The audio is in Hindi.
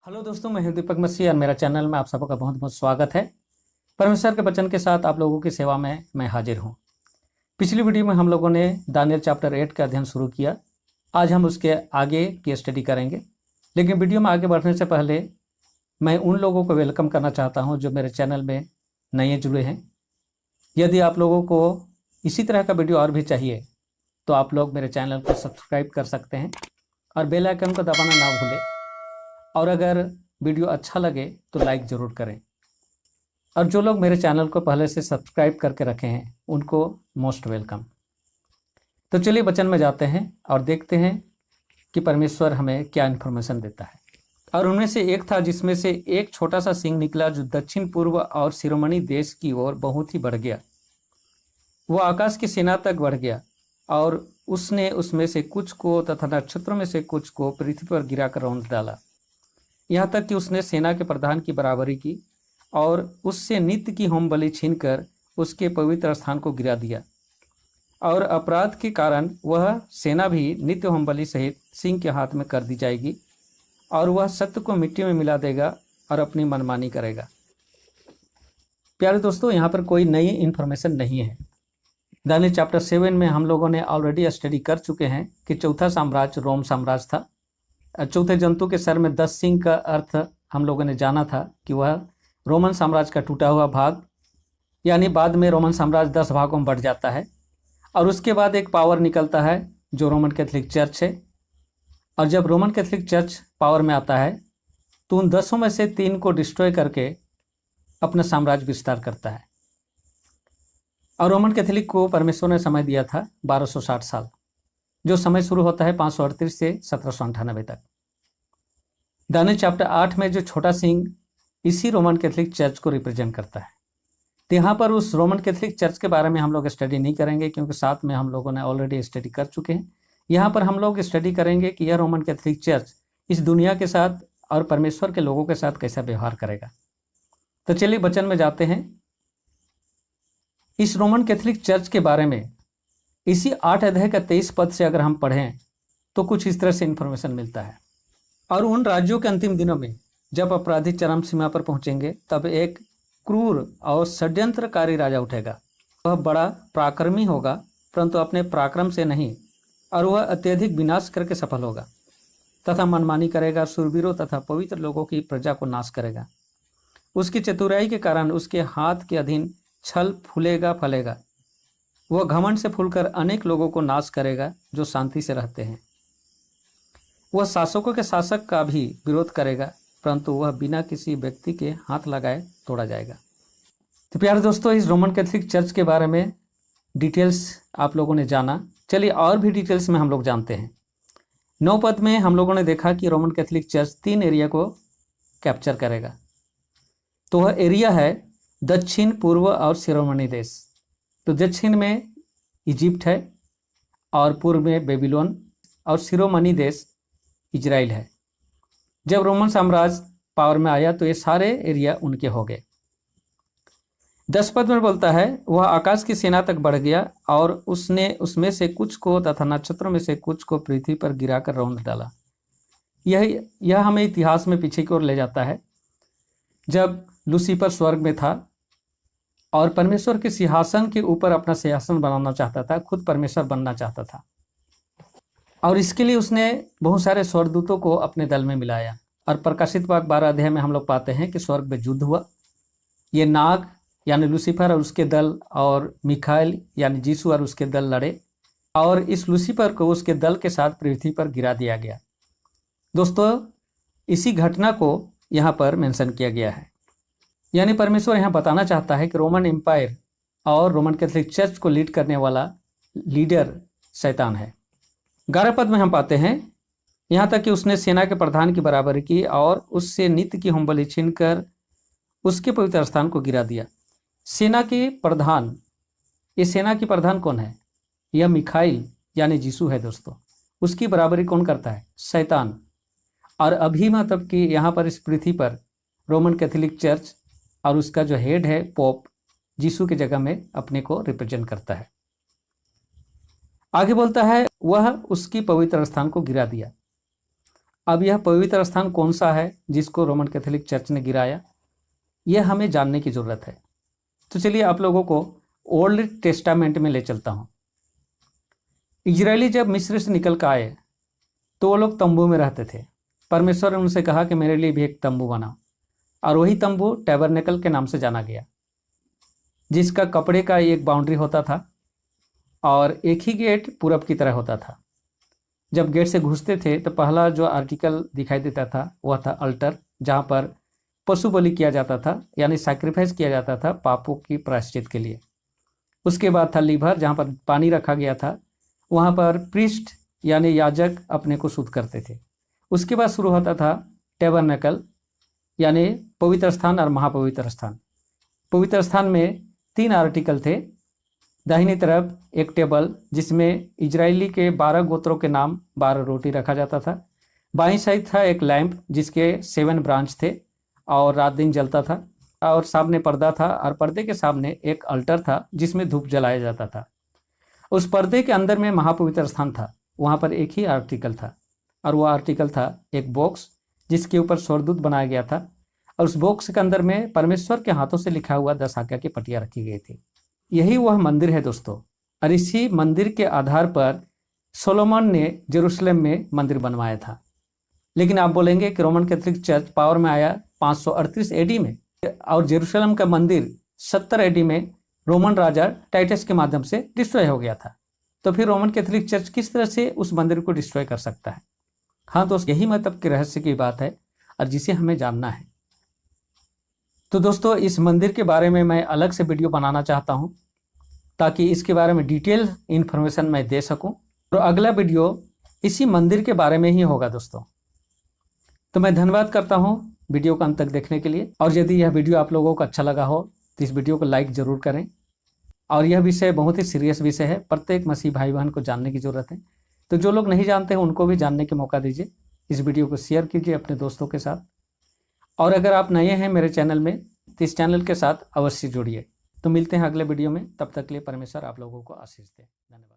हेलो दोस्तों, मैं हूं दीपक मसीह और मेरा चैनल में आप सबका बहुत बहुत स्वागत है। परमेश्वर के वचन के साथ आप लोगों की सेवा में मैं हाजिर हूं। पिछली वीडियो में हम लोगों ने दानियल चैप्टर 8 का अध्ययन शुरू किया। आज हम उसके आगे की स्टडी करेंगे, लेकिन वीडियो में आगे बढ़ने से पहले मैं उन लोगों को वेलकम करना चाहता हूँ जो मेरे चैनल में नए जुड़े हैं। यदि आप लोगों को इसी तरह का वीडियो और भी चाहिए तो आप लोग मेरे चैनल को सब्सक्राइब कर सकते हैं और बेल आइकन को दबाना ना भूलें। और अगर वीडियो अच्छा लगे तो लाइक ज़रूर करें। और जो लोग मेरे चैनल को पहले से सब्सक्राइब करके रखे हैं उनको मोस्ट वेलकम। तो चलिए वचन में जाते हैं और देखते हैं कि परमेश्वर हमें क्या इन्फॉर्मेशन देता है। और उनमें से एक था जिसमें से एक छोटा सा सिंह निकला जो दक्षिण पूर्व और शिरोमणि देश की ओर बहुत ही बढ़ गया। वह आकाश की सेना तक बढ़ गया और उसने उसमें से कुछ को तथा नक्षत्रों में से कुछ को पृथ्वी पर गिराकर रौंद डाला, यहाँ तक कि उसने सेना के प्रधान की बराबरी की और उससे नित्य की होम बलि छीनकर उसके पवित्र स्थान को गिरा दिया। और अपराध के कारण वह सेना भी नित्य होम बलि सहित सिंह के हाथ में कर दी जाएगी और वह सत्य को मिट्टी में मिला देगा और अपनी मनमानी करेगा। प्यारे दोस्तों, यहाँ पर कोई नई इन्फॉर्मेशन नहीं है। दानियल चैप्टर 7 में हम लोगों ने ऑलरेडी स्टडी कर चुके हैं कि चौथा साम्राज्य रोम साम्राज्य था। चौथे जंतु के सर में 10 सिंह का अर्थ हम लोगों ने जाना था कि वह रोमन साम्राज्य का टूटा हुआ भाग, यानी बाद में रोमन साम्राज्य 10 भागों में बढ़ जाता है और उसके बाद एक पावर निकलता है जो रोमन कैथोलिक चर्च है। और जब रोमन कैथोलिक चर्च पावर में आता है तो उन 10 में से 3 को डिस्ट्रॉय करके अपना साम्राज्य विस्तार करता है। और रोमन कैथोलिक को परमेश्वर ने समय दिया था 1260 साल, जो समय शुरू होता है 538 से 1798 तक। दानियल चैप्टर 8 में जो छोटा सिंह इसी रोमन कैथोलिक चर्च को रिप्रेजेंट करता है। तो यहाँ पर उस रोमन कैथोलिक चर्च के बारे में हम लोग स्टडी नहीं करेंगे क्योंकि साथ में हम लोगों ने ऑलरेडी स्टडी कर चुके हैं। यहाँ पर हम लोग स्टडी करेंगे कि यह रोमन कैथोलिक चर्च इस दुनिया के साथ और परमेश्वर के लोगों के साथ कैसा व्यवहार करेगा। तो चलिए वचन में जाते हैं। इस रोमन कैथोलिक चर्च के बारे में इसी 8 अध्याय का 23 पद से अगर हम पढ़ें तो कुछ इस तरह से इन्फॉर्मेशन मिलता है। और उन राज्यों के अंतिम दिनों में जब अपराधी चरम सीमा पर पहुंचेंगे तब एक क्रूर और षड्यंत्रकारी राजा उठेगा। वह बड़ा पराक्रमी होगा परंतु अपने पराक्रम से नहीं, और वह अत्यधिक विनाश करके सफल होगा तथा मनमानी करेगा, शूरवीरों तथा पवित्र लोगों की प्रजा को नाश करेगा। उसकी चतुराई के कारण उसके हाथ के अधीन छल फूलेगा फलेगा। वह घमंड से फूलकर अनेक लोगों को नाश करेगा जो शांति से रहते हैं। वह शासकों के शासक का भी विरोध करेगा परंतु वह बिना किसी व्यक्ति के हाथ लगाए तोड़ा जाएगा। तो प्यारे दोस्तों, इस रोमन कैथोलिक चर्च के बारे में डिटेल्स आप लोगों ने जाना। चलिए और भी डिटेल्स में हम लोग जानते हैं। 9 पद में हम लोगों ने देखा कि रोमन कैथोलिक चर्च 3 एरिया को कैप्चर करेगा। तो वह एरिया है दक्षिण पूर्व और शिरोमणि देश। तो दक्षिण में इजिप्ट है और पूर्व में बेबीलोन और शिरोमणि देश इजराइल है। जब रोमन साम्राज्य पावर में आया तो ये सारे एरिया उनके हो गए। 10 पद में बोलता है वह आकाश की सेना तक बढ़ गया और उसने उसमें से कुछ को तथा नक्षत्रों में से कुछ को पृथ्वी पर गिराकर रौंद डाला। यह हमें इतिहास में पीछे की ओर ले जाता है, जब लूसीफर स्वर्ग में था और परमेश्वर के सिंहासन के ऊपर अपना सिंहासन बनाना चाहता था, खुद परमेश्वर बनना चाहता था। और इसके लिए उसने बहुत सारे स्वर्गदूतों को अपने दल में मिलाया। और प्रकाशित वाक्य 12 अध्याय में हम लोग पाते हैं कि स्वर्ग में युद्ध हुआ। ये नाग यानी लूसीफर और उसके दल और मिखाइल यानी यीशु और उसके दल लड़े और इस लूसीफर को उसके दल के साथ पृथ्वी पर गिरा दिया गया। दोस्तों, इसी घटना को यहाँ पर मेंशन किया गया है। यानी परमेश्वर यहाँ बताना चाहता है कि रोमन एम्पायर और रोमन कैथोलिक चर्च को लीड करने वाला लीडर शैतान है। 11 पद में हम पाते हैं यहाँ तक कि उसने सेना के प्रधान की बराबरी की और उससे नित्य की होम बलि छीनकर उसके पवित्र स्थान को गिरा दिया। सेना के प्रधान, ये सेना की प्रधान कौन है? यह मिखाइल यानी यीशु है। दोस्तों, उसकी बराबरी कौन करता है? शैतान। और अभी मतलब कि यहाँ पर इस पृथ्वी पर रोमन कैथोलिक चर्च और उसका जो हेड है पोप यीशु की जगह में अपने को रिप्रेजेंट करता है। आगे बोलता है वह उसकी पवित्र स्थान को गिरा दिया। अब यह पवित्र स्थान कौन सा है जिसको रोमन कैथोलिक चर्च ने गिराया, यह हमें जानने की ज़रूरत है। तो चलिए आप लोगों को ओल्ड टेस्टामेंट में ले चलता हूँ। इजरायली जब मिस्र से निकल कर आए तो वो लोग तंबू में रहते थे। परमेश्वर ने उनसे कहा कि मेरे लिए भी एक तंबू बनाओ, और वही तंबू टैबरनेकल के नाम से जाना गया, जिसका कपड़े का एक बाउंड्री होता था और एक ही गेट पूरब की तरह होता था। जब गेट से घुसते थे तो पहला जो आर्टिकल दिखाई देता था वह था अल्टर, जहाँ पर पशु बलि किया जाता था, यानी सैक्रिफाइस किया जाता था पापों की प्रायश्चित के लिए। उसके बाद था लीवर, जहाँ पर पानी रखा गया था, वहाँ पर प्रीस्ट यानी याजक अपने को शुद्ध करते थे। उसके बाद शुरू होता था टैबरनेकल, यानी पवित्र स्थान और महापवित्र स्थान। पवित्र स्थान में 3 आर्टिकल थे। दाहिनी तरफ एक टेबल जिसमें इजरायली के 12 गोत्रों के नाम 12 रोटी रखा जाता था। बाईं साइड था एक लैंप जिसके 7 ब्रांच थे और रात दिन जलता था, और सामने पर्दा था, और पर्दे के सामने एक अल्टर था जिसमें धूप जलाया जाता था। उस पर्दे के अंदर में महापवित्र स्थान था, वहाँ पर एक ही आर्टिकल था, और वह आर्टिकल था एक बॉक्स जिसके ऊपर स्वर्गदूत बनाया गया था, और उस बॉक्स के अंदर में परमेश्वर के हाथों से लिखा हुआ 10 आज्ञा की पट्टियाँ रखी गई थी। यही वह मंदिर है दोस्तों, और इसी मंदिर के आधार पर सोलोमन ने जेरूशलेम में मंदिर बनवाया था। लेकिन आप बोलेंगे कि रोमन कैथोलिक चर्च पावर में आया 538 एडी में, और जेरूशलेम का मंदिर 70 एडी में रोमन राजा टाइटस के माध्यम से डिस्ट्रॉय हो गया था। तो फिर रोमन कैथोलिक चर्च किस तरह से उस मंदिर को डिस्ट्रॉय कर सकता है? हाँ दोस्तों, यही मतलब के रहस्य की बात है और जिसे हमें जानना है। तो दोस्तों, इस मंदिर के बारे में मैं अलग से वीडियो बनाना चाहता हूँ ताकि इसके बारे में डिटेल इन्फॉर्मेशन मैं दे सकूँ, और अगला वीडियो इसी मंदिर के बारे में ही होगा दोस्तों। तो मैं धन्यवाद करता हूँ वीडियो को अंत तक देखने के लिए, और यदि यह वीडियो आप लोगों को अच्छा लगा हो तो इस वीडियो को लाइक ज़रूर करें। और यह विषय बहुत ही सीरियस विषय है, प्रत्येक मसीह भाई बहन को जानने की ज़रूरत है। तो जो लोग नहीं जानते हैं उनको भी जानने का मौका दीजिए। इस वीडियो को शेयर कीजिए अपने दोस्तों के साथ, और अगर आप नए हैं मेरे चैनल में तो इस चैनल के साथ अवश्य जुड़िए। तो मिलते हैं अगले वीडियो में, तब तक के लिए परमेश्वर आप लोगों को आशीष दे। धन्यवाद।